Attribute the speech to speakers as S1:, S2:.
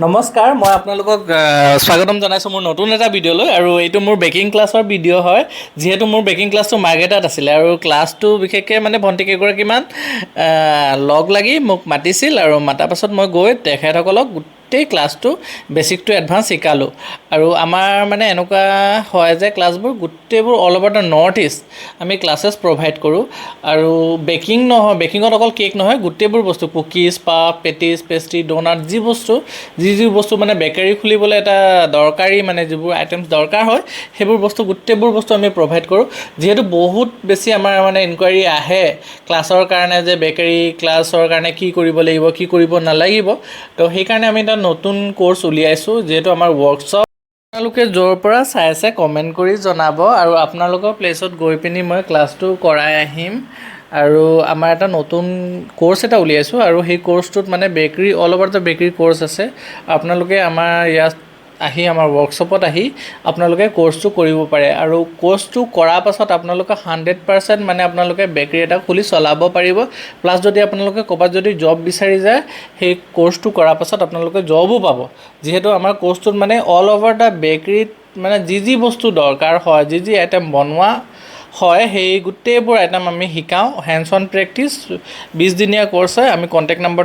S1: নমস্কাৰ, মই আপোনালোকক স্বাগতম জনাইছোঁ মোৰ নতুন এটা ভিডিঅ'লৈ। আৰু এইটো মোৰ বেকিং ক্লাছৰ ভিডিঅ' হয়, যিহেতু মোৰ বেকিং ক্লাছটো মাৰ্কেটত আছিলে আৰু ক্লাছটো বিশেষকৈ মানে ভণ্টিকেইগৰাকীমান লগ লাগি মোক মাতিছিল আৰু মাতাৰ পাছত মই গৈ তেখেতসকলক গোটেই ক্লাছটো বেছিক টু এডভান্স শিকালোঁ। আৰু আমাৰ মানে এনেকুৱা হয় যে ক্লাছবোৰ গোটেইবোৰ all over the north east আমি ক্লাছেছ প্ৰভাইড কৰোঁ। আৰু বেকিং নহয়, বেকিঙত অকল কেক নহয়, গোটেইবোৰ বস্তু cookies, puff, patties, pastry, doughnut, যি বস্তু মানে বেকাৰী খুলিবলৈ এটা দৰকাৰী মানে যিবোৰ আইটেমছ দৰকাৰ হয় গোটেইবোৰ বস্তু আমি প্ৰভাইড কৰোঁ। যিহেতু বহুত বেছি আমাৰ মানে ইনকুৱাৰী আহে ক্লাছৰ কাৰণে যে বেকাৰী ক্লাছৰ কাৰণে কি কৰিব লাগিব, কি কৰিব নালাগিব। তো সেইকাৰণে আমি এটা নতুন কোৰ্চ উলিয়াইছোঁ, যিহেতু আমাৰ ৱৰ্কশ্বপ। আপোনালোকে য'ৰ পৰা চাই আছে কমেণ্ট কৰি জনাব আৰু আপোনালোকৰ প্লেচত গৈ পিনি মই ক্লাছটো কৰাই আহিম। আৰু আমাৰ এটা নতুন কোৰ্চ এটা উলিয়াইছোঁ আৰু সেই কোৰ্চটোত মানে bakery all over the bakery course আছে। আপোনালোকে আমাৰ ইয়াত আহি আমাৰ ৱৰ্কশ্বপত আহি আপোনালোকে কোৰ্চটো কৰিব পাৰে আৰু কোৰ্চটো কৰাৰ পাছত আপোনালোকে 100% মানে আপোনালোকে বেকাৰী এটা খুলি চলাব পাৰিব। প্লাছ যদি আপোনালোকে ক'ৰবাত যদি জব বিচাৰি যায়, সেই কোৰ্চটো কৰাৰ পাছত আপোনালোকে জবো পাব। যিহেতু আমাৰ কোৰ্চটোত মানে অল অভাৰ দ্য বেকাৰীত মানে যি বস্তু দৰকাৰ হয়, যি আইটেম বনোৱা হয়, সেই গোটেইবোৰ আইটেম আমি শিকাওঁ। হেণ্ডছ অন প্ৰেক্টিছ 20 দিনীয়া কোৰ্চ হয়। আমি কণ্টেক্ট নম্বৰ